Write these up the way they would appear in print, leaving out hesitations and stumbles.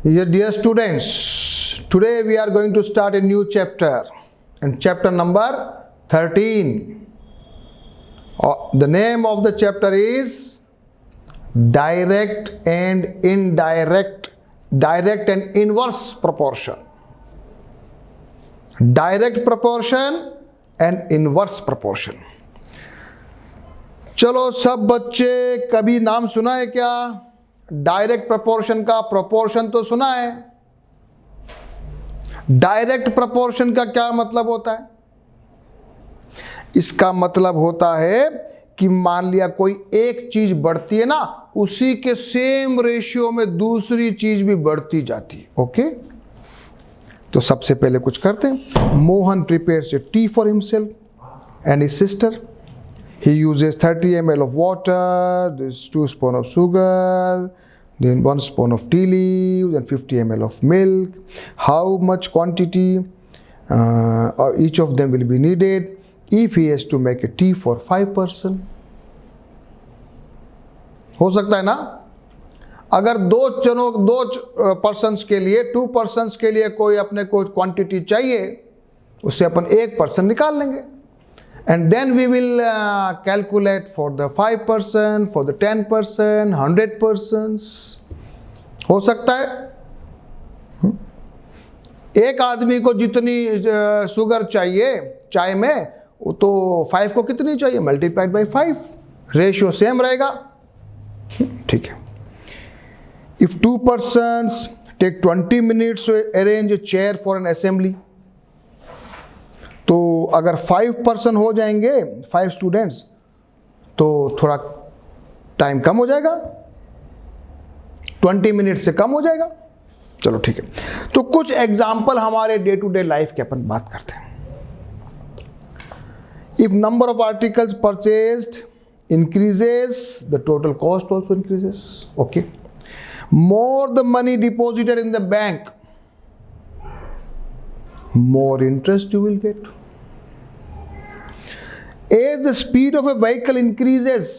Dear students, today we are going to start a new chapter, and chapter number 13. The name of the chapter is direct and indirect, direct and inverse proportion. Direct proportion and inverse proportion. चलो सब बच्चे, कभी नाम सुना है क्या? Direct proportion का? Proportion तो सुना है। डायरेक्ट प्रपोर्शन का क्या मतलब होता है? इसका मतलब होता है कि मान लिया कोई एक चीज बढ़ती है ना, उसी के सेम रेशियो में दूसरी चीज भी बढ़ती जाती है। ओके, तो सबसे पहले कुछ करते हैं। Mohan prepares A T for himself and his sister. He uses 30 ml of water, there's 2 spoons of sugar, then 1 spoon of tea leaves, and 50 ml of milk. How much quantity each of them will be needed if he has to make a tea for 5 person? हो सकता है ना, अगर दो persons के लिए, 2 persons के लिए कोई अपने को क्वांटिटी चाहिए, उससे अपन 1 पर्सन निकाल लेंगे. And then we will calculate for the 5 person, for the 10 person, 100 persons. हो सकता है एक आदमी को जितनी शुगर चाहिए चाय में, तो 5 को कितनी चाहिए? Multiplied by 5. रेशियो सेम रहेगा. ठीक है. If 2 persons take 20 minutes to arrange a chair for an assembly, तो अगर 5 पर्सन हो जाएंगे, 5 स्टूडेंट्स, तो थोड़ा टाइम कम हो जाएगा, 20 मिनट से कम हो जाएगा. चलो ठीक है. तो कुछ एग्जाम्पल हमारे डे टू डे लाइफ के अपन बात करते हैं. If number of articles purchased increases, the total cost also increases. Okay. More the money deposited in the bank, more interest you will get. As the speed of a vehicle increases,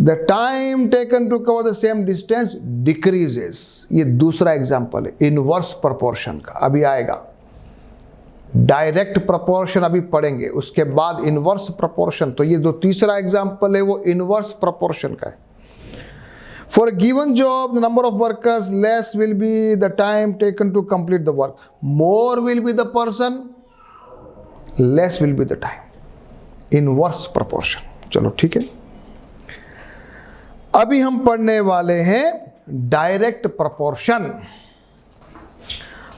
the time taken to cover the same distance decreases. ये दूसरा example है inverse proportion का. अभी आएगा. Direct proportion अभी पढ़ेंगे, उसके बाद इनवर्स प्रपोर्शन. तो ये जो तीसरा एग्जाम्पल है वो इनवर्स प्रपोर्शन का है. For a given job, the number of workers, less will be the time taken to complete the work. More will be the person, less will be the time. Inverse proportion. चलो ठीक है. अभी हम पढ़ने वाले हैं डायरेक्ट प्रपोर्शन.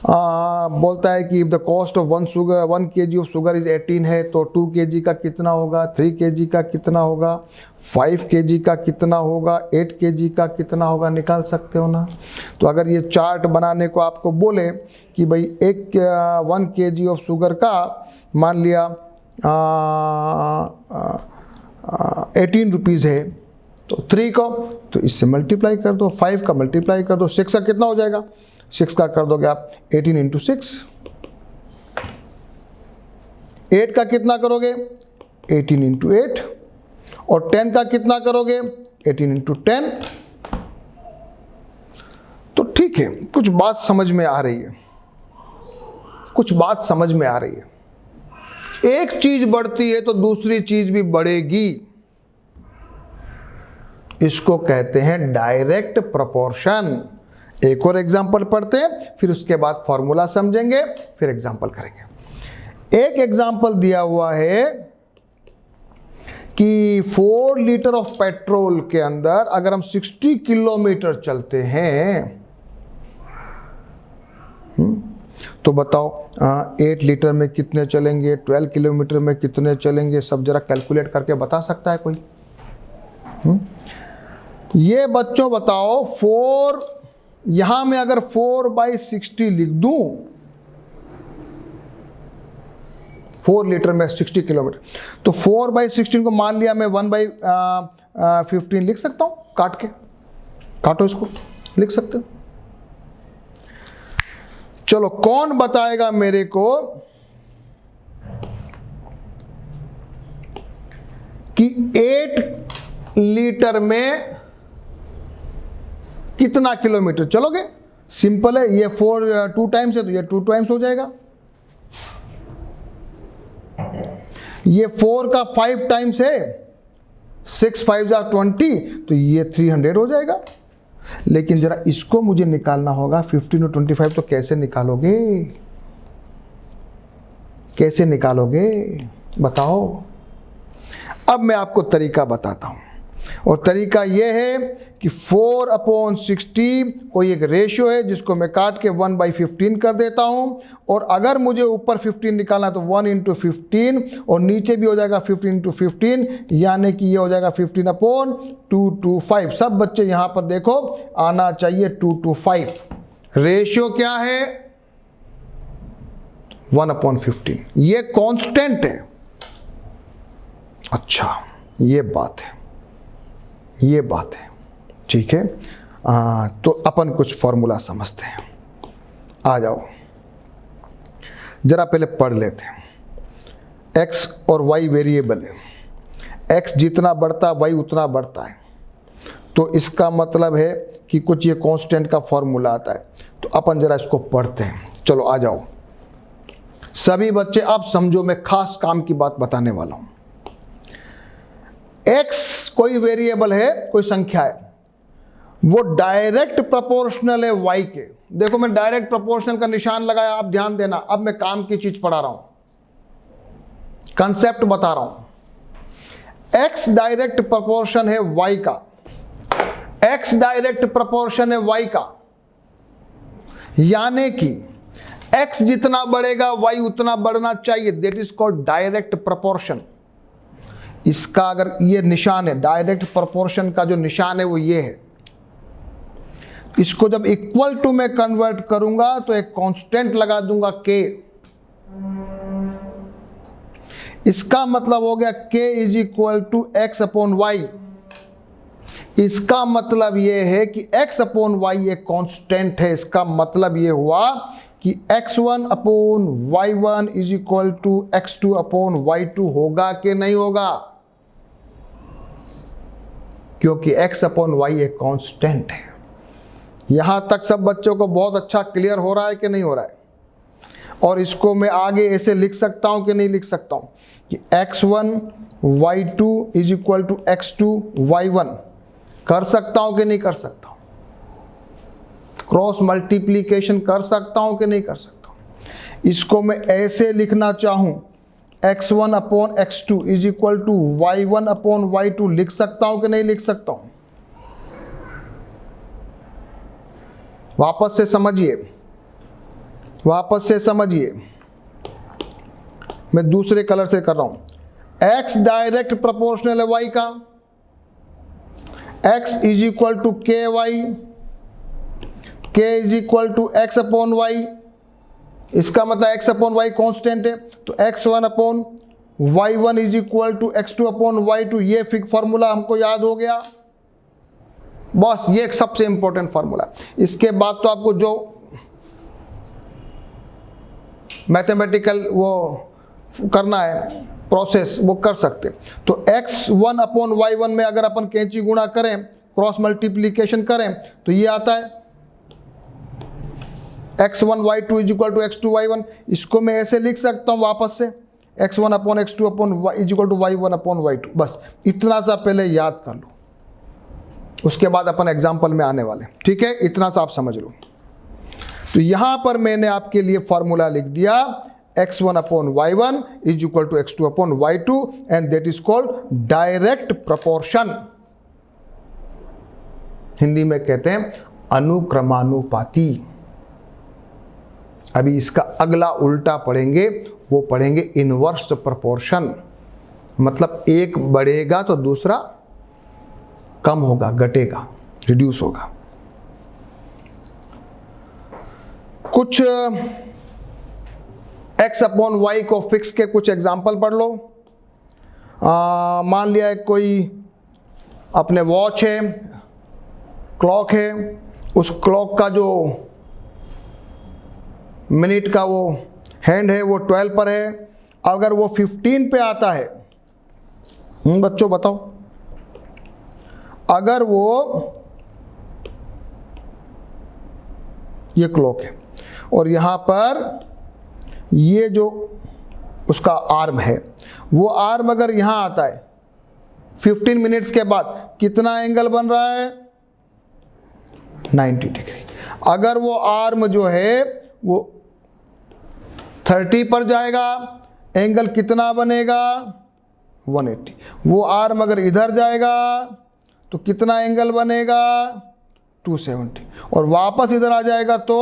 बोलता है कि if the cost of 1 kg of sugar is 18 है, तो 2 kg का कितना होगा, 3 kg का कितना होगा, 5 kg का कितना होगा, 8 kg का कितना होगा, निकाल सकते हो ना. तो अगर ये चार्ट बनाने को आपको बोले कि भाई 1 kg ऑफ शुगर का मान लिया 18 रुपीज़ है, तो 3 को तो इससे मल्टीप्लाई कर दो, 5 का मल्टीप्लाई कर दो, 6 का कितना हो जाएगा, 6 का कर दोगे आप 18 इंटू 6. 8 का कितना करोगे, 18 इंटू 8. और 10 का कितना करोगे, 18 इंटू 10. तो ठीक है, कुछ बात समझ में आ रही है, कुछ बात समझ में आ रही है. एक चीज बढ़ती है तो दूसरी चीज भी बढ़ेगी. इसको कहते हैं डायरेक्ट प्रपोर्शन. एक और एग्जाम्पल पढ़ते हैं, फिर उसके बाद फॉर्मूला समझेंगे, फिर एग्जाम्पल करेंगे. एक एग्जाम्पल दिया हुआ है कि 4 लीटर ऑफ पेट्रोल के अंदर अगर हम 60 किलोमीटर चलते हैं, तो बताओ 8 लीटर में कितने चलेंगे, 12 किलोमीटर में कितने चलेंगे, सब जरा कैलकुलेट करके बता सकता है कोई? ये बच्चों बताओ, 4 यहां में अगर 4/60 लिख दूं, 4 लीटर में 60 किलोमीटर, तो 4/16 को मान लिया मैं 1/15 लिख सकता हूं. काट के, काटो इसको, लिख सकते हो. चलो कौन बताएगा मेरे को कि 8 लीटर में कितना किलोमीटर चलोगे? सिंपल है, ये 4 2 टाइम्स है तो ये 2 टाइम्स हो जाएगा। ये 4 का 5 टाइम्स है, 6 5 20, तो ये 300 हो जाएगा। लेकिन जरा इसको मुझे निकालना होगा, 15 और 25, तो कैसे निकालोगे? कैसे निकालोगे बताओ? अब मैं आपको तरीका बताता हूं, और तरीका यह है कि 4/60 कोई एक रेशियो है जिसको मैं काट के 1/15 कर देता हूं, और अगर मुझे ऊपर 15 निकालना तो 1 × 15, और नीचे भी हो जाएगा 15 × 15, यानी कि ये हो जाएगा 15/225। सब बच्चे यहां पर देखो, आना चाहिए 225। रेशियो क्या है? 1/15। ये कांस्टेंट है। अच्छा, ये बात है, ये बात है, ठीक है। तो अपन कुछ फॉर्मूला समझते हैं। आ जाओ, जरा पहले पढ़ लेते हैं। एक्स और वाई वेरिएबल है, एक्स जितना बढ़ता है वाई उतना बढ़ता है, तो इसका मतलब है कि कुछ ये कांस्टेंट का फॉर्मूला आता है। तो अपन जरा इसको पढ़ते हैं। चलो आ जाओ सभी बच्चे, आप समझो, मैं खास काम की बात बताने वाला हूं। एक्स कोई वेरिएबल है, कोई संख्या है, वो डायरेक्ट प्रोपोर्शनल है वाई के। देखो मैं डायरेक्ट प्रोपोर्शनल का निशान लगाया, आप ध्यान देना। अब मैं काम की चीज पढ़ा रहा हूं, कंसेप्ट बता रहा हूं। एक्स डायरेक्ट प्रोपोर्शन है वाई का, एक्स डायरेक्ट प्रोपोर्शन है वाई का, यानी कि एक्स जितना बढ़ेगा वाई उतना बढ़ना चाहिए। That is called direct proportion. इसका अगर ये निशान है, डायरेक्ट प्रोपोर्शन का जो निशान है वो ये है। इसको जब इक्वल टू में कन्वर्ट करूंगा तो एक कांस्टेंट लगा दूंगा k। इसका मतलब हो गया k = x/y। इसका मतलब ये है कि x/y एक कांस्टेंट है। इसका मतलब ये हुआ कि x1/y1 = x2/y2 होगा कि नहीं होगा? क्योंकि x/y एक कांस्टेंट है। यहां तक सब बच्चों को बहुत अच्छा क्लियर हो रहा है कि नहीं हो रहा है? और इसको मैं आगे ऐसे लिख सकता हूं कि नहीं लिख सकता हूं कि x1/y2 = x2/y1 कर सकता हूं कि नहीं कर सकता हूं? क्रॉस मल्टीप्लीकेशन कर सकता हूं कि नहीं कर सकता हूं? इसको मैं ऐसे लिखना चाहूं, x1/x2 = y1/y2 लिख सकता हूं कि नहीं लिख सकता हूं? वापस से समझिए, वापस से समझिए। मैं दूसरे कलर से कर रहा हूं। x डायरेक्ट प्रोपोर्शनल है y का, x = ky, k = x/y। इसका मतलब x/y कांस्टेंट है, तो x1/y1 = x2/y2। ये फिक फार्मूला हमको याद हो गया। बस ये एक सबसे इंपॉर्टेंट फार्मूला। इसके बाद तो आपको जो मैथमेटिकल वो करना है प्रोसेस वो कर सकते। तो x1/y1 में अगर अपन कैंची गुणा करें, क्रॉस मल्टीप्लीकेशन करें, तो ये आता है x1/y2 = x2/y1। इसको मैं ऐसे लिख सकता हूं वापस से, x1/x2/y = y1/y2। बस इतना सा पहले याद कर लो, उसके बाद अपन एग्जाम्पल में आने वाले। ठीक है, इतना सा आप समझ लो। तो यहां पर मैंने आपके लिए फॉर्मूला लिख दिया, x1/y1 = x2/y2, and that is called direct proportion. Hindi में कहते हैं अनुक्रमानुपाती। अभी इसका अगला उल्टा पढ़ेंगे, वो पढ़ेंगे इनवर्स प्रोपोर्शन। मतलब एक बढ़ेगा तो दूसरा कम होगा, घटेगा, रिड्यूस होगा। कुछ x/y को फिक्स के कुछ एग्जाम्पल पढ़ लो। मान लिया कोई अपने वॉच है, क्लॉक है, उस क्लॉक का जो मिनट का वो हैंड है वो 12 पर है। अगर वो 15 पे आता है, बच्चों बताओ, अगर वो ये क्लॉक है, और यहाँ पर ये जो उसका आर्म है, वो आर्म अगर यहाँ आता है 15 मिनट्स के बाद कितना एंगल बन रहा है? 90 डिग्री। अगर वो आर्म जो है वो 30 पर जाएगा, एंगल कितना बनेगा? 180। वो आर्म अगर इधर जाएगा तो कितना एंगल बनेगा? 270। और वापस इधर आ जाएगा तो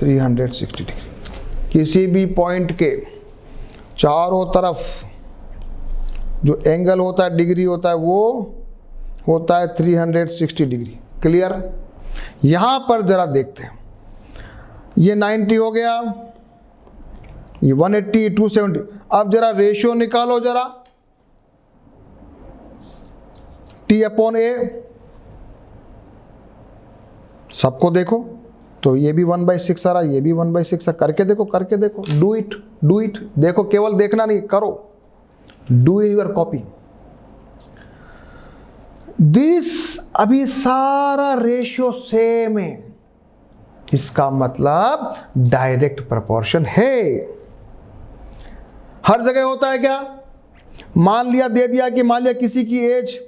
360 डिग्री। किसी भी पॉइंट के चारों तरफ जो एंगल होता है, डिग्री होता है, वो होता है 360 डिग्री। क्लियर? यहां पर जरा देखते हैं, ये 90 हो गया, ये 180, 270। अब जरा रेशियो निकालो जरा, T/A। सबको देखो, तो ये भी 1/6 आ रहा, ये भी 1/6 करके देखो, करके देखो। Do it, do it. देखो, केवल देखना नहीं, करो। Do in your copy this. अभी सारा रेशियो सेम है, इसका मतलब डायरेक्ट प्रोपोर्शन है। हर जगह होता है क्या? मान लिया, दे दिया कि मान लिया किसी की एज,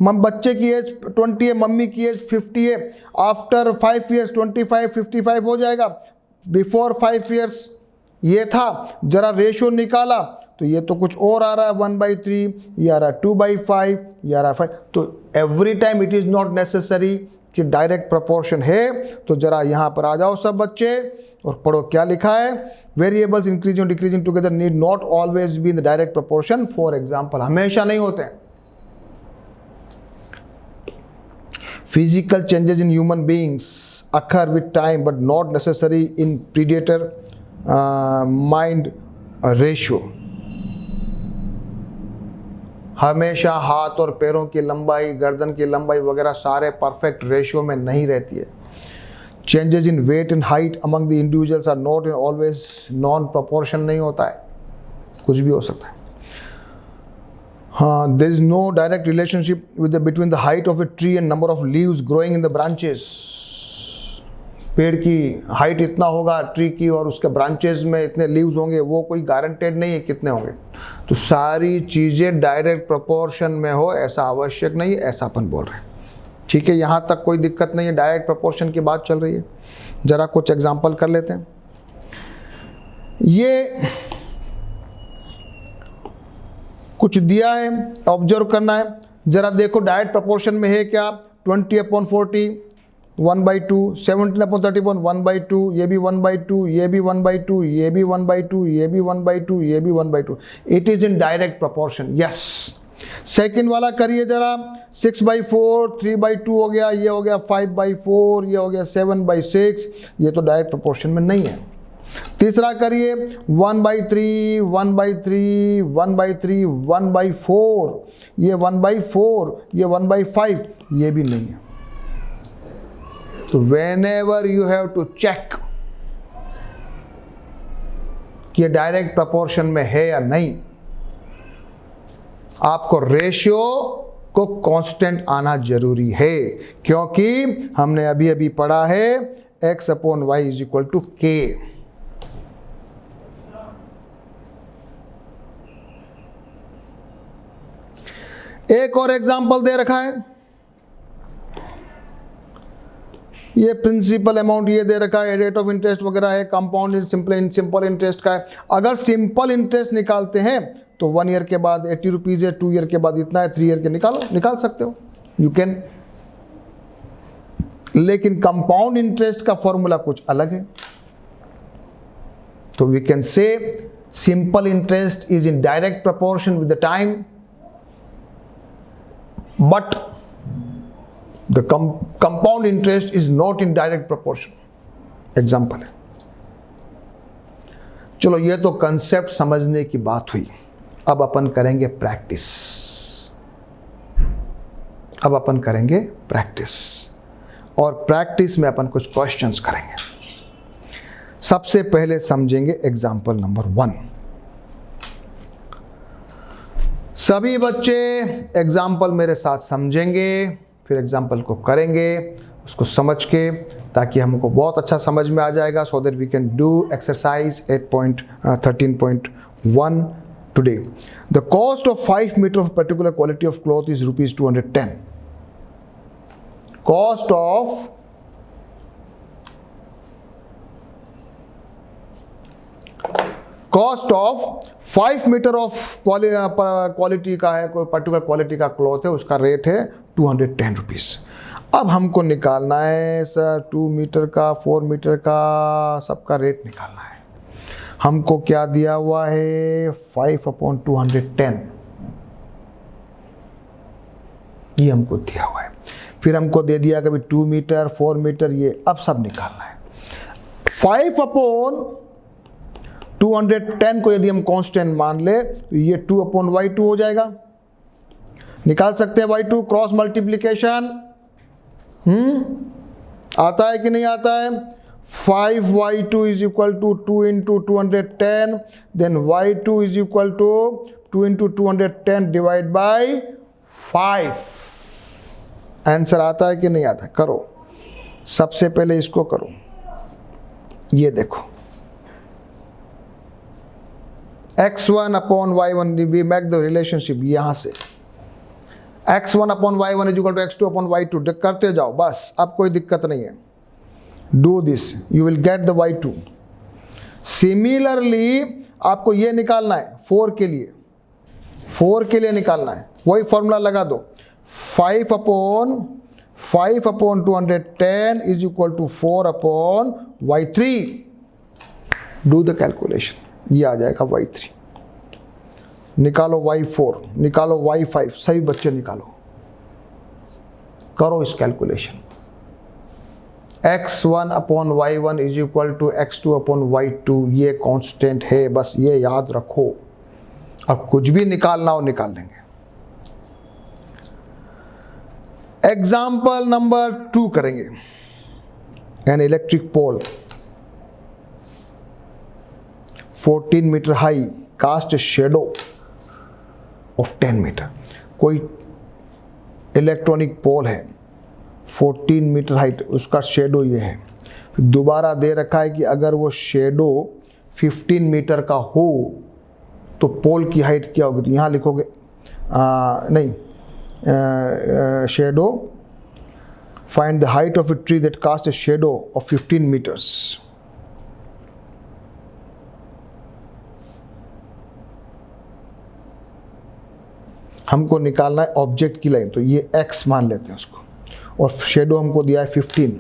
बच्चे की एज 20 है, मम्मी की एज 50 है। आफ्टर 5 years 25, 55 हो जाएगा। बिफोर 5 years ये था, जरा रेशियो निकाला तो ये तो कुछ और आ रहा है, 1/3, ये आ रहा है 2/5, ये आ रहा है 5। तो every time it is not necessary कि डायरेक्ट प्रोपोर्शन है। तो जरा यहाँ पर आ जाओ सब बच्चे और पढ़ो क्या लिखा है। वेरिएबल्स इंक्रीजिंग और decreasing together need not always be in the direct proportion. For example, हमेशा नहीं होते हैं। Physical changes in human beings occur with time, but not necessary in predator mind ratio. हमेशा हाथ और पैरों की लंबाई, गर्दन की लंबाई वगैरह सारे परफेक्ट रेशियो में नहीं रहती है। Changes in weight and height among the individuals are not always non-proportion नहीं होता है, कुछ भी हो सकता है। There is no direct relationship between the height of a tree and number of leaves growing in the branches. पेड़ की हाइट इतना होगा ट्री की और उसके ब्रांचेस में इतने लीव्स होंगे, वो कोई गारंटेड नहीं है कितने होंगे। तो सारी चीज़ें डायरेक्ट प्रोपोर्शन में हो ऐसा आवश्यक नहीं है, ऐसा अपन बोल रहे हैं। ठीक है, यहाँ तक कोई दिक्कत नहीं है, डायरेक्ट प्रोपोर्शन की बात चल रही है। ज़रा कुछ एग्जांपल कर लेते हैं। ये कुछ दिया है, ऑब्जर्व करना है। जरा देखो डायरेक्ट प्रोपोर्शन में है क्या? 20/40, 1/2, 17/31, 1/2, ये भी 1/2, ये भी 1/2, ये भी 1/2, ये भी 1/2, ये भी 1/2। It is in direct proportion. Yes. Second वाला करिए जरा, 6/4, 3/2 हो गया, ये हो गया 5/4, ये हो गया 7/6, ये तो डायरेक्ट प्रोपोर्शन में नहीं है। तीसरा करिए 1/3, 1/3, 1/3, 1/4, ये 1/4, ये 1/5, ये भी नहीं है। तो whenever you have to check कि ये डायरेक्ट प्रोपोर्शन में है या नहीं, आपको रेशियो को कांस्टेंट आना जरूरी है, क्योंकि हमने अभी अभी पढ़ा है x/y = k। एक और एग्जाम्पल दे रखा है, ये प्रिंसिपल अमाउंट ये दे रखा है, रेट ऑफ इंटरेस्ट वगैरह है, कंपाउंड सिंपल इंटरेस्ट का है। अगर सिंपल इंटरेस्ट निकालते हैं तो 1 ईयर के बाद 80 रुपीज़ है, 2 ईयर के बाद इतना है, 3 ईयर के निकाल सकते हो, यू कैन। लेकिन कंपाउंड इंटरेस्ट का फॉर्मूला कुछ अलग है। तो we can say simple interest is in direct proportion with the time, but the compound interest is not in direct proportion. Example है। चलो, ये तो कंसेप्ट समझने की बात हुई। अब अपन करेंगे प्रैक्टिस। अब अपन करेंगे प्रैक्टिस, और प्रैक्टिस में अपन कुछ क्वेश्चंस करेंगे। सबसे पहले समझेंगे एग्जाम्पल नंबर 1। सभी बच्चे एग्जाम्पल मेरे साथ समझेंगे, फिर एग्जाम्पल को करेंगे, उसको समझ के, ताकि हमको बहुत अच्छा समझ में आ जाएगा, so that we can do exercise 8.13.1 today. The cost of 5 meter of particular quality of cloth is ₹210। Cost of cost of 5 meter of quality का है, कोई पर्टिकुलर क्वालिटी का क्लॉथ है, उसका रेट है ₹210। अब हमको निकालना है सर 2 मीटर का, 4 मीटर का, सबका रेट निकालना है। हमको क्या दिया हुआ है 5/210, ये हमको दिया हुआ है। फिर हमको दे दिया कभी 2 मीटर 4 मीटर, ये अब सब निकालना है। 5/210 को यदि हम कांस्टेंट मान ले तो ये 2/y2 हो जाएगा। निकाल सकते हैं y2 क्रॉस मल्टीप्लीकेशन, आता है कि नहीं आता है? 5y2 is equal to 2 into 210, then y2 is equal to 2 into 210 divide by 5। Answer आता है कि नहीं आता? करो, सबसे पहले इसको करो, ये देखो x1/y1, we make the relationship यहां से x1/y1 is equal to x2/y2 करते जाओ, बस अब कोई दिक्कत नहीं है। Do this, you will get the y2। Similarly आपको ये निकालना है 4 के लिए, 4 के लिए निकालना है, वही फॉर्मूला लगा दो। 5/210 is equal to 4/y3। Do the calculation, ये आ जाएगा y3। निकालो y4, निकालो y5, सभी बच्चे निकालो, करो इस calculation. x1/y1 is equal to x2/y2, ये कांस्टेंट है, बस ये याद रखो। अब कुछ भी निकालना हो निकाल लेंगे। एग्जाम्पल नंबर 2 करेंगे। An electric pole 14 metre high cast shadow of 10 meter. कोई इलेक्ट्रॉनिक पोल है 14 मीटर हाइट, उसका शेडो ये है। दोबारा दे रखा है कि अगर वो शेडो 15 मीटर का हो तो पोल की हाइट क्या होगी। तो यहाँ लिखोगे shadow, find the height of a tree that cast a shadow of 15 metres. हमको निकालना है ऑब्जेक्ट की लाइन, तो ये x मान लेते हैं उसको, और शेडो हमको दिया है 15।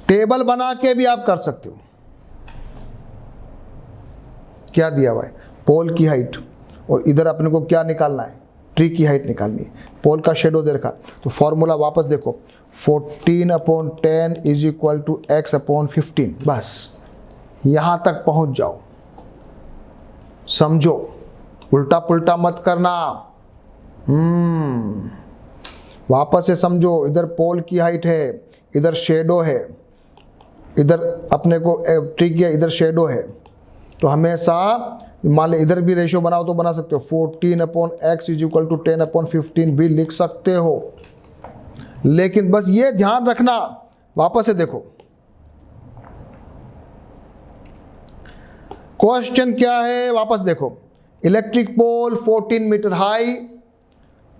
टेबल बना के भी आप कर सकते हो। क्या दिया हुआ है? पोल की हाइट, और इधर अपने को क्या निकालना है? ट्री की हाइट निकालनी है। पोल का शेडो दे रखा, तो फॉर्मूला वापस देखो, 14/10 इज इक्वल टू x/15। बस यहां तक पहुंच जाओ, समझो, उल्टा पुल्टा मत करना। वापस से समझो, इधर पोल की हाइट है, इधर शेडो है, इधर अपने को ट्री किया, इधर शेडो है। तो हमेशा मान ले इधर भी रेशियो बनाओ तो बना सकते हो, 14/x इज इक्वल टू 10/15 भी लिख सकते हो। लेकिन बस ये ध्यान रखना, वापस से देखो क्वेश्चन क्या है, वापस देखो। Electric pole 14 metre high,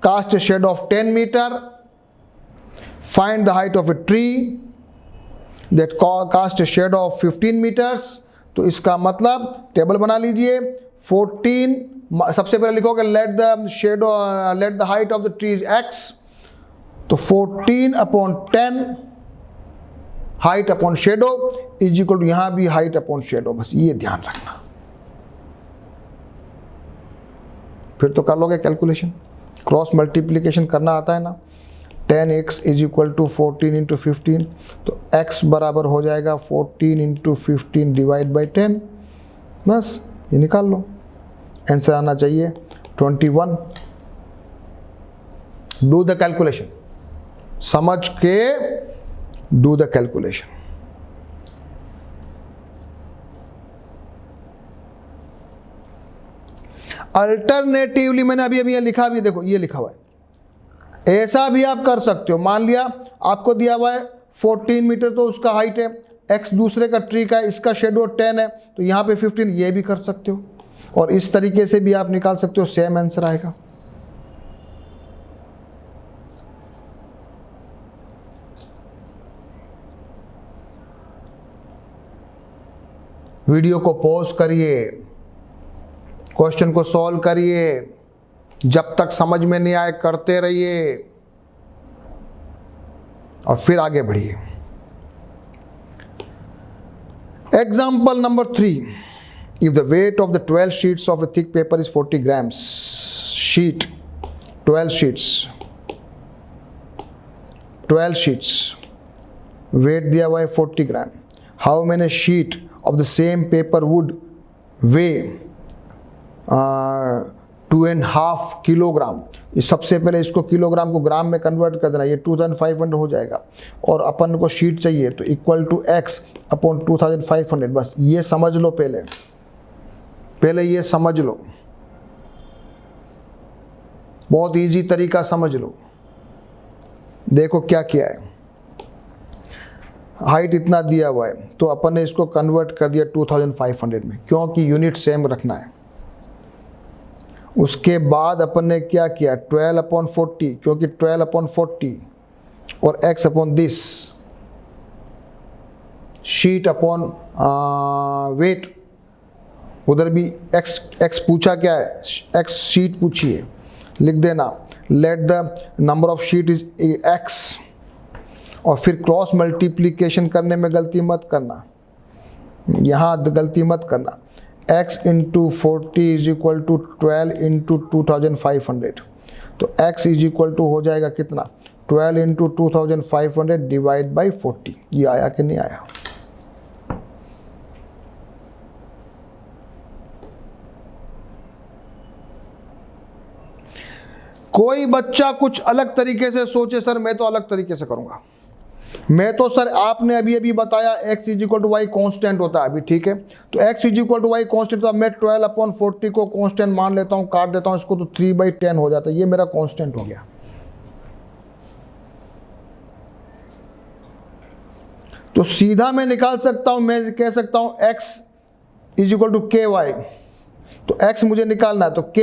cast a shade of 10 metre, find the height of a tree that cast a shade of 15 metres. तो इसका मतलब टेबल बना लीजिए। 14, सबसे पहले लिखोगे let the height of the tree is x, तो 14/10 height upon shadow is equal to, यहां भी हाइट अपॉन शेडो, बस ये ध्यान रखना। फिर तो कर लोगे कैलकुलेशन, क्रॉस मल्टीप्लीकेशन करना आता है ना। 10x is equal to 14 into 15, तो x बराबर हो जाएगा 14 इंटू 15 डिवाइड बाई 10। बस ये निकाल लो, आंसर आना चाहिए 21। डू द कैलकुलेशन, समझ के डू द कैलकुलेशन। अल्टरनेटिवली मैंने अभी ये लिखा भी, देखो ये लिखा हुआ है ऐसा भी आप कर सकते हो, मान लिया आपको दिया हुआ है 14 मीटर तो उसका हाइट है, x दूसरे का ट्री का है, इसका शेडो 10 है, तो यहाँ पे 15, ये भी कर सकते हो। और इस तरीके से भी आप निकाल सकते हो, सेम आंसर आएगा। वीडियो को पॉज करिए, क्वेश्चन को सॉल्व करिए, जब तक समझ में नहीं आए करते रहिए और फिर आगे बढ़िए। Example number 3, if the weight of the 12 sheets of a thick paper is 40 grams, sheet 12 sheets, weight दिया हुआ है 40 ग्राम, how many sheet of the same paper would weigh 2.5 kilogram. सबसे पहले इसको किलोग्राम को ग्राम में कन्वर्ट कर देना, ये 2500 हो जाएगा, और अपन को शीट चाहिए तो इक्वल टू x अपॉन 2500। बस ये समझ लो, पहले ये समझ लो, बहुत इजी तरीका समझ लो। देखो क्या किया है, हाइट इतना दिया हुआ है तो अपन ने इसको कन्वर्ट कर दिया 2500 में, क्योंकि यूनिट सेम रखना है। उसके बाद अपन ने क्या किया, 12/40, क्योंकि 12/40 और x upon this sheet upon weight, उधर भी x पूछा क्या है, x शीट पूछी है, लिख देना let the number of sheet is x, और फिर क्रॉस मल्टीप्लिकेशन करने में गलती मत करना, यहाँ गलती मत करना। x into 40 is equal to 12 into 2500, तो x इज इक्वल टू हो जाएगा कितना, 12 इंटू 2500 डिवाइड बाई 40। ये आया कि नहीं आया? कोई बच्चा कुछ अलग तरीके से सोचे, सर मैं तो अलग तरीके से करूंगा, मैं तो सर आपने अभी बताया x is equal to y constant होता है, अभी ठीक है, तो x is equal to y constant, तो मैं 12/40 को कॉन्स्टेंट मान लेता हूं, काट देता हूं इसको, तो 3/10 हो जाता है, ये मेरा कॉन्स्टेंट हो गया। तो सीधा मैं निकाल सकता हूं, मैं कह सकता हूं x इज इक्वल टू के वाई, तो x मुझे निकालना है, तो k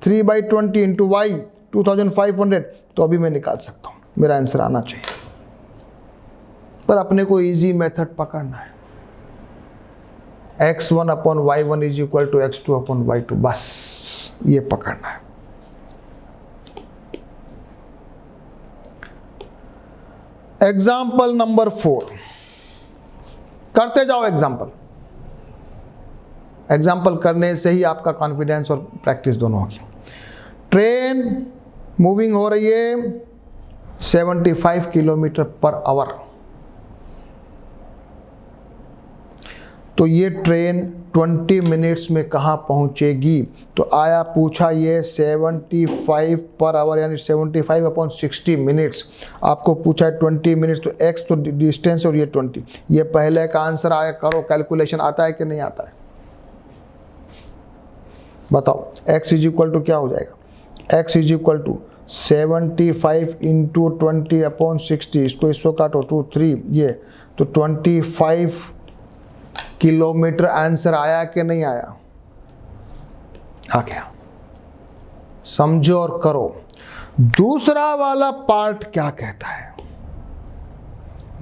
3/20 इंटू वाई 2500, तो अभी मैं निकाल सकता हूं, मेरा आंसर आना चाहिए। पर अपने को इजी मेथड पकड़ना है, x1 upon y1 is equal to x2 upon y2, बस ये पकड़ना है। एग्जाम्पल नंबर 4, करते जाओ एग्जाम्पल करने से ही आपका कॉन्फिडेंस और प्रैक्टिस दोनों होगी। ट्रेन मूविंग हो रही है 75 किलोमीटर पर आवर, तो ये ट्रेन 20 मिनट्स में कहाँ पहुँचेगी? तो आया पूछा ये 75 पर आवर यानी 75/60 मिनट्स, आपको पूछा है 20 मिनट्स, तो x तो डिस्टेंस और ये 20, ये पहले का आंसर आया। करो कैलकुलेशन, आता है कि नहीं आता है बताओ। x इज इक्वल टू क्या हो जाएगा, x is equal to 75 into 20/60, इसको इसको काटो 2 3, ये तो 25 किलोमीटर आंसर आया कि नहीं आया? आ गया। समझो और करो। दूसरा वाला पार्ट क्या कहता है?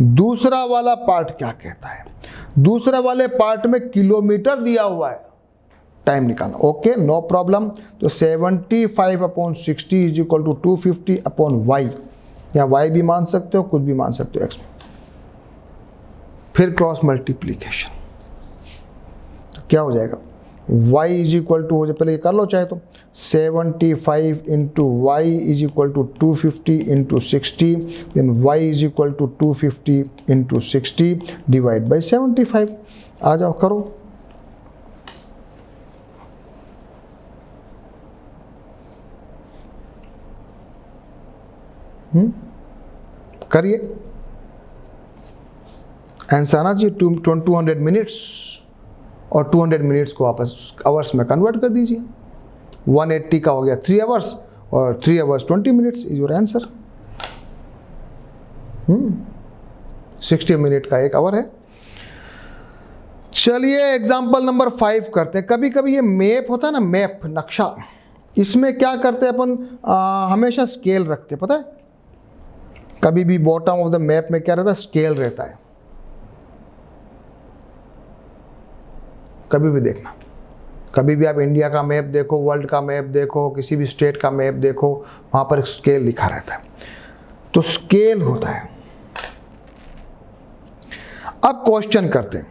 दूसरा वाला पार्ट क्या कहता है? दूसरा वाले पार्ट में किलोमीटर दिया हुआ है, टाइम निकालना। Okay, no problem. तो 75/60 इज इक्वल टू 250/y, या y भी मान सकते हो, कुछ भी मान सकते हो x में। फिर क्रॉस मल्टीप्लीकेशन, तो क्या हो जाएगा? y इज इक्वल टू, हो जाए पहले ये कर लो चाहे तो, 75 into y is equal to 250 into 60, then y is equal to 250 into 60 divide by 75। आ जाओ करो। करिए, आंसर आना चाहिए 200 मिनट्स, और 200 मिनट्स को वापस आवर्स में कन्वर्ट कर दीजिए। 180 का हो गया 3 आवर्स, और 3 hours 20 minutes is your answer. 60 minute का 1 आवर है। चलिए एग्जाम्पल नंबर 5 करते हैं। कभी कभी ये मैप होता है ना, मैप नक्शा, इसमें क्या करते हैं अपन, हमेशा स्केल रखते हैं, पता है। कभी भी बॉटम ऑफ द मैप में क्या रहता है, स्केल रहता है। कभी भी देखना, कभी भी आप इंडिया का मैप देखो, वर्ल्ड का मैप देखो, किसी भी स्टेट का मैप देखो, वहां पर एक स्केल लिखा रहता है, तो स्केल होता है। अब क्वेश्चन करते हैं।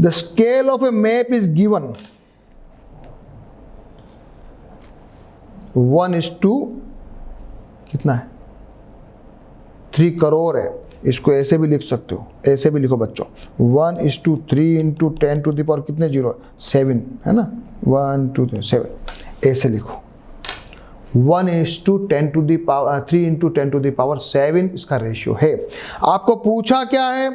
The scale of A map is given 1:, कितना है, 3 करोड़ है। इसको ऐसे भी लिख सकते हो, ऐसे भी लिखो बच्चों, 1:3 × 10 to the power कितने जीरो, 7 है ना, 1 2 3 7, ऐसे लिखो। 1:10 to the power 3 × 10 to the power 7 इसका रेशियो है। आपको पूछा क्या है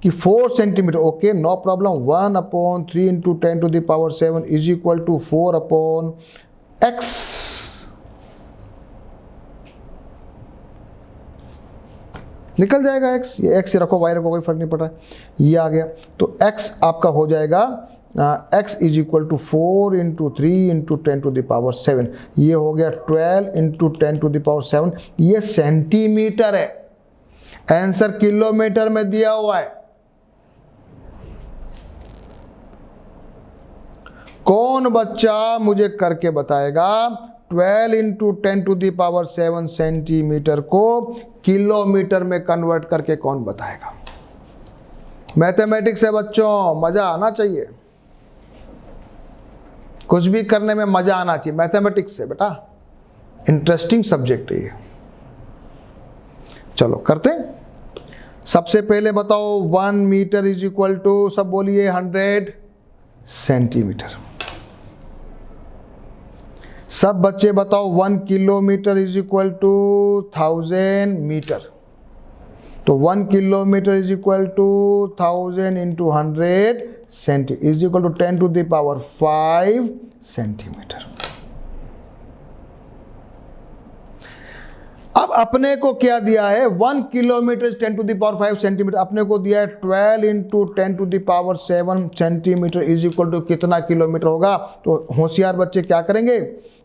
कि 4 centimetre, okay no problem. 1/3 × 10 to the power 7 is equal to 4/x। निकल जाएगा x, ये x रखो, y रखो, कोई फर्क नहीं पड़ रहा है, ये आ गया। तो x आपका हो जाएगा x is equal to 4 × 3 × 10 to the power 7, ये हो गया 12 × 10 to the power 7। ये सेंटीमीटर है, आंसर किलोमीटर में दिया हुआ है। कौन बच्चा मुझे करके बताएगा 12 × 10 to the power 7 सेंटीमीटर को किलोमीटर में कन्वर्ट करके कौन बताएगा। मैथमेटिक्स है बच्चों, मजा आना चाहिए, कुछ भी करने में मजा आना चाहिए। मैथमेटिक्स है बेटा, इंटरेस्टिंग सब्जेक्ट है ये। चलो करते हैं। सबसे पहले बताओ 1 मीटर इज इक्वल टू, सब बोलिए 100 सेंटीमीटर। सब बच्चे बताओ 1 kilometre is equal to 1000 metre. तो 1 kilometre is equal to 1000 × 100 centimetre is equal to 10 to the power 5 centimetre. अब अपने को क्या दिया है, 1 kilometre 10 to the power 5 centimetre, अपने को दिया है 12 × 10 to the power 7 centimetre is equal to कितना किलोमीटर होगा। तो होशियार बच्चे क्या करेंगे,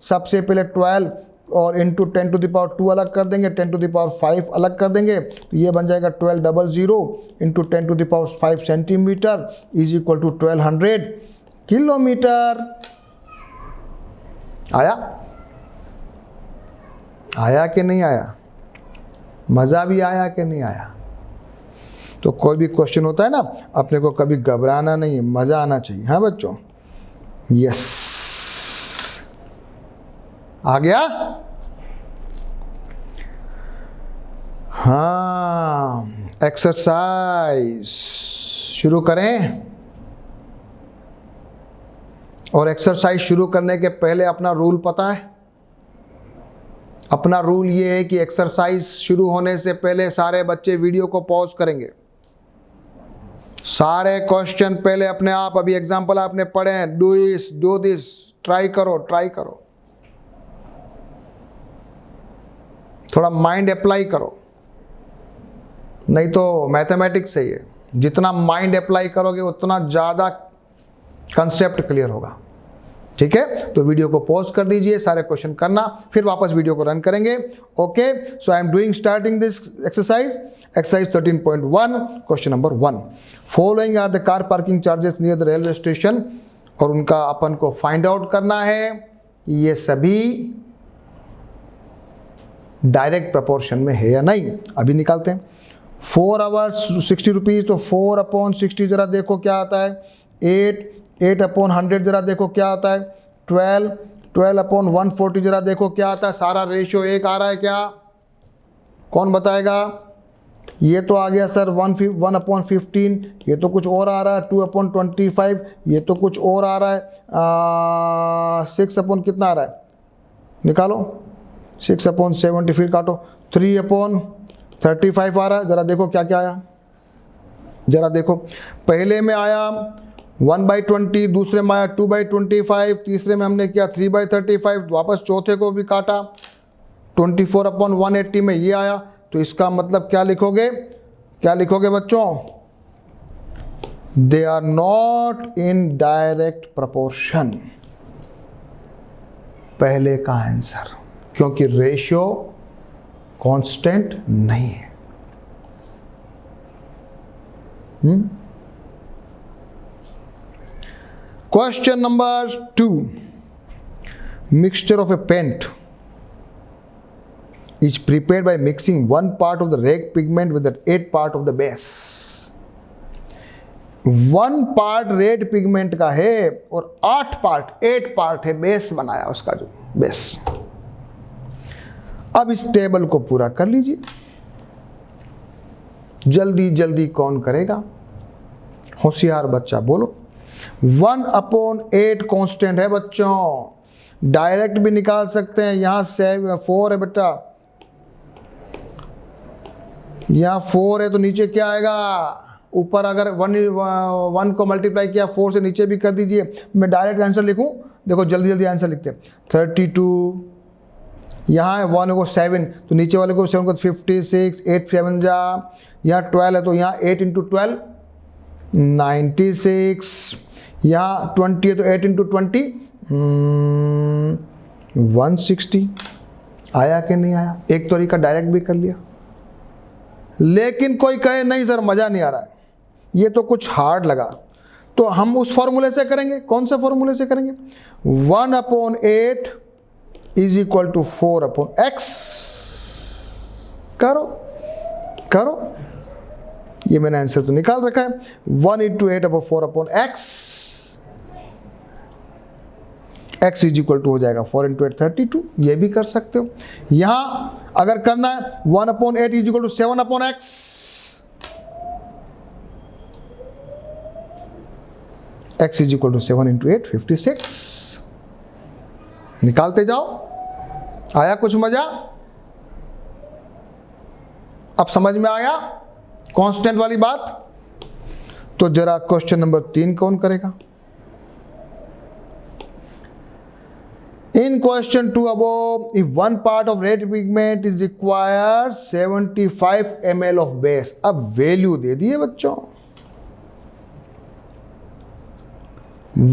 सबसे पहले 12 और इंटू 10 to the power 2 अलग कर देंगे, 10 to the power 5 अलग कर देंगे, तो ये बन जाएगा 1200 into 10 to the power 5 centimetre is equal to 1200 kilometre. आया कि नहीं आया, मज़ा भी आया कि नहीं आया। तो कोई भी क्वेश्चन होता है ना, अपने को कभी घबराना नहीं है, मज़ा आना चाहिए। हाँ बच्चों, यस आ गया। हाँ, एक्सरसाइज शुरू करें। और एक्सरसाइज शुरू करने के पहले अपना रूल पता है। अपना रूल ये है कि एक्सरसाइज शुरू होने से पहले सारे बच्चे वीडियो को पॉज करेंगे। सारे क्वेश्चन पहले अपने आप, अभी एग्जांपल आपने पढ़े हैं, डू दिस, ट्राई करो, थोड़ा माइंड अप्लाई करो। नहीं तो मैथमेटिक्स है ये, जितना माइंड अप्लाई करोगे उतना ज़्यादा कंसेप्ट क्लियर होगा। ठीक है, तो वीडियो को पॉज कर दीजिए, सारे क्वेश्चन करना, फिर वापस वीडियो को रन करेंगे। Okay, so I am doing starting this exercise 13.1, question number 1। Following are the car parking charges near the railway station, और उनका अपन को फाइंड आउट करना है। ये सभी डायरेक्ट प्रपोर्शन में है या नहीं, अभी निकालते हैं। 4 hours 60 रुपीज़, तो 4/60 जरा देखो क्या आता है। 8/100 जरा देखो क्या आता है। 12/140 जरा देखो क्या आता है। सारा रेशियो 1 आ रहा है क्या, कौन बताएगा। ये तो आ गया सर 1/15, ये तो कुछ और आ रहा है। 2/25, ये तो कुछ और आ रहा है। 6/ कितना आ रहा है, निकालो। 6/70, फिर काटो। 3/35 आ रहा है, ज़रा देखो क्या क्या आया। ज़रा देखो, पहले में आया 1/20, दूसरे में आया 2/25, तीसरे में हमने किया 3/35, वापस चौथे को भी काटा 24/180 में ये आया। तो इसका मतलब क्या लिखोगे, क्या लिखोगे बच्चों? They are not in direct proportion, पहले का आंसर, क्योंकि रेशियो कांस्टेंट नहीं है। Question number 2, mixture of a paint is prepared by mixing 1 part of the red pigment with the 8 part of the base। 1 part red pigment का है और 8 part है base बनाया उसका, जो बेस। अब इस टेबल को पूरा कर लीजिए, जल्दी जल्दी कौन करेगा? होशियार बच्चा बोलो। 1/8 कांस्टेंट है बच्चों, डायरेक्ट भी निकाल सकते हैं। यहां से 4 है बेटा, यहाँ 4 है तो नीचे क्या आएगा? ऊपर अगर 1 को मल्टीप्लाई किया 4 से, नीचे भी कर दीजिए। मैं डायरेक्ट आंसर लिखूं, देखो जल्दी जल्दी आंसर लिखते हैं। 32, यहाँ है 1 को 7, तो नीचे वाले को 7 को 56, 8 7 जा, यहाँ 12 है तो यहाँ 8 × 12 96, यहाँ 20 है तो 8 × 20 160। आया कि नहीं आया? एक तरीका डायरेक्ट भी कर लिया। लेकिन कोई कहे नहीं सर मज़ा नहीं आ रहा है, ये तो कुछ हार्ड लगा, तो हम उस फॉर्मूले से करेंगे। कौन से फॉर्मूले से करेंगे? 1/8 इज इक्वल टू 4/x। करो करो, ये मैंने आंसर तो निकाल रखा है। 1 × 8/4/x, x is equal to हो जाएगा 4 × 8 32। ये भी कर सकते हो। यहां अगर करना है 1/8 is equal to 7/x, x is equal to 7 × 8 56। निकालते जाओ। आया कुछ मजा? अब समझ में आया कांस्टेंट वाली बात? तो जरा क्वेश्चन नंबर 3 कौन करेगा? In question 2 above, if 1 part of red pigment is required 75 ml of base। अब वैल्यू दे दिए बच्चों,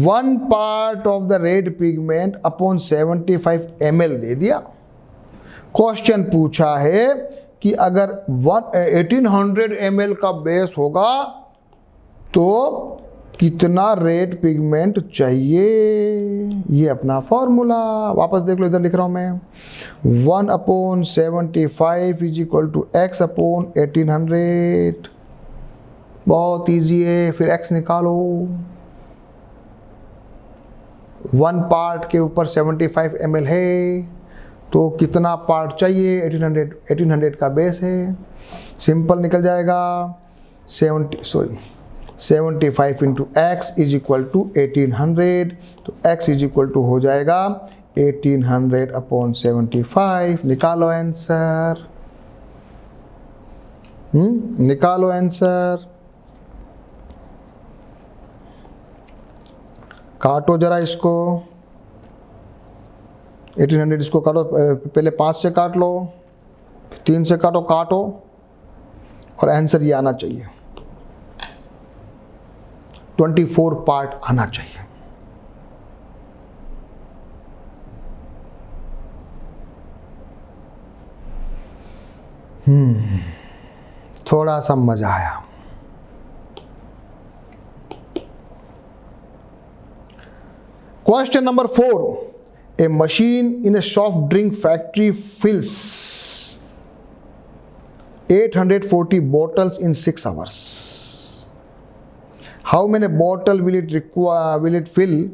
1 part of the red pigment upon 75 ml दे दिया। क्वेश्चन पूछा है कि अगर 1800 ml का बेस होगा तो कितना रेड पिगमेंट चाहिए? ये अपना फॉर्मूला वापस देख लो, इधर लिख रहा हूं मैं। 1/75 इज इक्वल टू x/1800। बहुत इजी है, फिर x निकालो। 1 पार्ट के ऊपर 75 ml है तो कितना पार्ट चाहिए? 1800 का बेस है, सिंपल निकल जाएगा। 75 × x इज इक्वल टू 1800, तो x इज इक्वल टू हो जाएगा 1800/75। निकालो आंसर, निकालो आंसर। काटो जरा इसको, 1800 इसको काटो, पहले 5 से काट लो, 3 से काटो, काटो, और आंसर ये आना चाहिए, 24 पार्ट आना चाहिए। थोड़ा सा मजा आया। Question number 4. A machine in a soft drink factory fills 840 bottles in 6 hours. How many bottles will it fill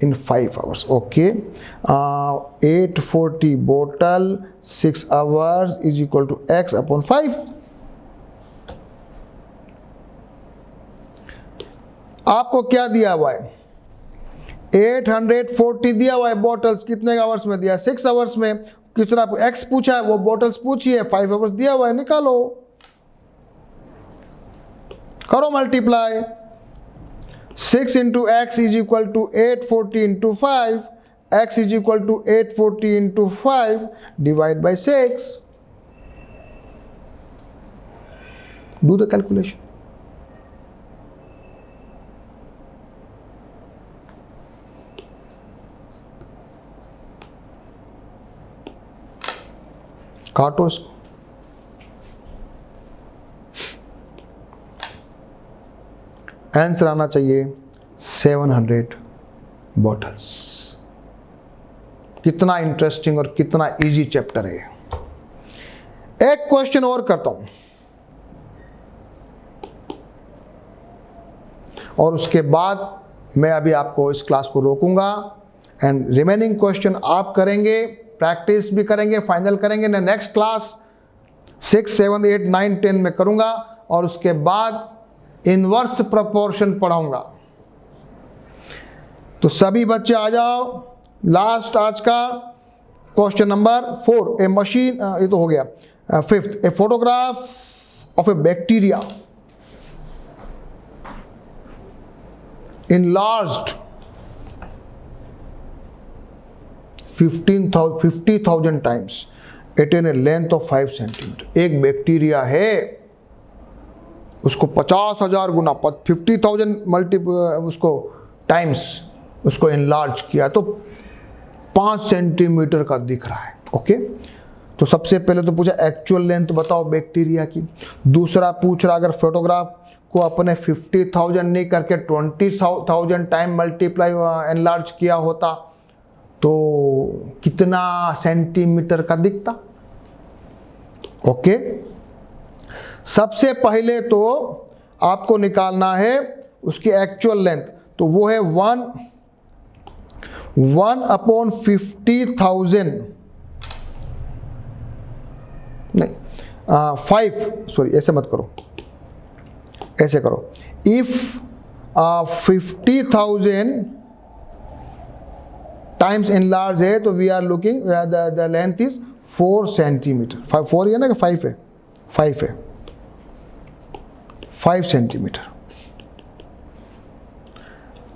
in 5 hours? Okay. 840 bottle 6 hours is equal to x/5. आपको क्या दिया हुआ है? 840 दिया हुआ है बॉटल्स, कितने आवर्स में दिया? 6 आवर्स में। कितना एक्स पूछा है, वो बॉटल्स पूछी है, 5 आवर्स दिया हुआ है, निकालो, करो multiply. 6 into x is equal to 840 into 5. X is equal to 840 into 5 divided by 6. Do the calculation. काटो इसको। आंसर आना चाहिए 700 बॉटल्स। कितना इंटरेस्टिंग और कितना इजी चैप्टर है। एक क्वेश्चन और करता हूं और उसके बाद मैं अभी आपको इस क्लास को रोकूंगा एंड रिमेनिंग क्वेश्चन आप करेंगे, प्रैक्टिस भी करेंगे, फाइनल करेंगे। मैं नेक्स्ट क्लास 6, 7, 8, 9, 10 में करूंगा और उसके बाद इनवर्स प्रोपोर्शन पढ़ाऊंगा। तो सभी बच्चे आ जाओ। लास्ट आज का क्वेश्चन नंबर 4, ए मशीन, ये तो हो गया। 5th, a photograph of A bacteria enlarged 50,000 times attain a length of 5 centimetre. एक बैक्टीरिया है, उसको 50,000 गुना 50,000 उसको टाइम्स उसको एनलार्ज किया तो 5 सेंटीमीटर का दिख रहा है। ओके, तो सबसे पहले तो पूछा एक्चुअल लेंथ बताओ बैक्टीरिया की। दूसरा पूछ रहा अगर फोटोग्राफ को अपने 50,000 नहीं करके 20,000 टाइम मल्टीप्लाई एनलार्ज किया होता तो कितना सेंटीमीटर का दिखता। ओके, सबसे पहले तो आपको निकालना है उसकी एक्चुअल लेंथ, तो वो है 1/50,000 नहीं 5, सॉरी ऐसे मत करो, ऐसे करो। इफ 50,000 टाइम्स एनलार्ज है तो we are looking the length is 4 centimetre. 4 है ना कि 5 है? 5 है, 5 सेंटीमीटर।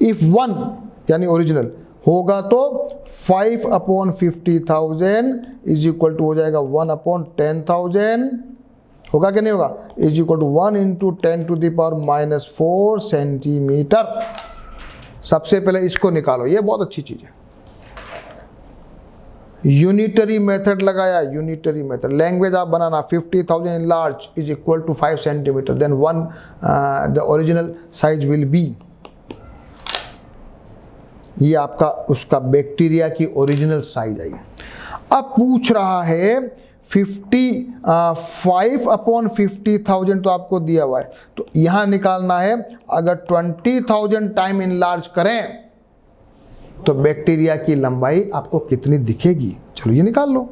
इफ 1 यानी ओरिजिनल होगा तो 5/50,000 इज इक्वल टू हो जाएगा 1/10,000, होगा कि नहीं होगा, इज इक्वल टू 1 × 10⁻⁻4 सेंटीमीटर। सबसे पहले इसको निकालो, ये बहुत अच्छी चीज है। यूनिटरी मेथड लगाया, यूनिटरी मेथड लैंग्वेज आप बनाना 50,000 enlarge is equal to 5 centimetre, then 1 the original size will be. ये आपका उसका बैक्टीरिया की ओरिजिनल साइज आई। अब पूछ रहा है 5/50,000 तो आपको दिया हुआ है, तो यहां निकालना है अगर 20,000 टाइम इनलार्ज करें तो बैक्टीरिया की लंबाई आपको कितनी दिखेगी। चलो ये निकाल लो।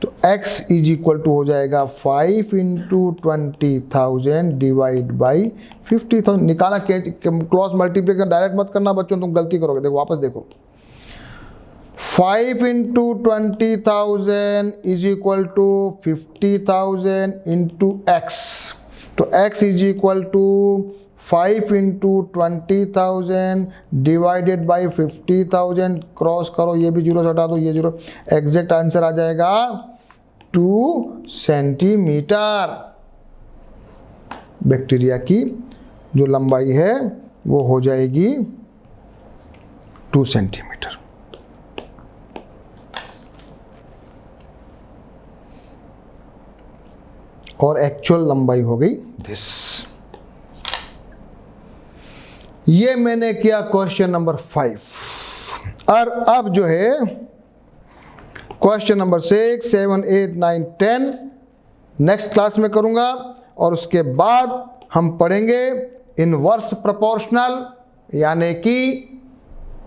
तो x इज इक्वल टू हो जाएगा 5 × 20,000 डिवाइड बाई 50,000। निकाला क्रॉस मल्टीप्लिकेशन डायरेक्ट मत करना बच्चों, तुम गलती करोगे। देखो वापस देखो, 5 × 20,000 इज इक्वल टू 50,000 × x। तो x is equal to 5 × 20,000 divided by 50,000। Cross करो, ये भी 0 से हटा दो, ये 0। एग्जैक्ट आंसर आ जाएगा 2 सेंटीमीटर। बैक्टीरिया की जो लंबाई है वो हो जाएगी 2 सेंटीमीटर। और एक्चुअल लंबाई हो गई दिस। ये मैंने किया क्वेश्चन नंबर 5। और अब जो है क्वेश्चन नंबर 6, 7, 8, 9, 10 नेक्स्ट क्लास में करूंगा और उसके बाद हम पढ़ेंगे इनवर्स प्रोपोर्शनल, यानी कि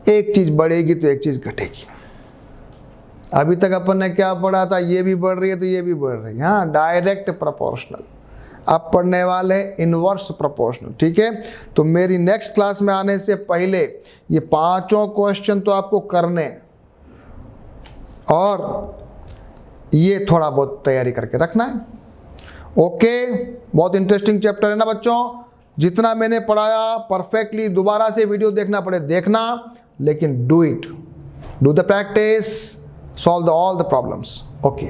एक चीज बढ़ेगी तो एक चीज घटेगी। अभी तक अपन ने क्या पढ़ा था, ये भी बढ़ रही है तो ये भी बढ़ रही है। हाँ, डायरेक्ट प्रोपोर्शनल। अब पढ़ने वाले इनवर्स प्रोपोर्शनल, ठीक है। तो मेरी नेक्स्ट क्लास में आने से पहले ये 5 क्वेश्चन तो आपको करने और ये थोड़ा बहुत तैयारी करके रखना है। ओके, बहुत इंटरेस्टिंग चैप्टर है ना बच्चों। जितना मैंने पढ़ाया परफेक्टली दोबारा से वीडियो देखना पड़े देखना, लेकिन do it, do the practice, solve all the problems. Okay.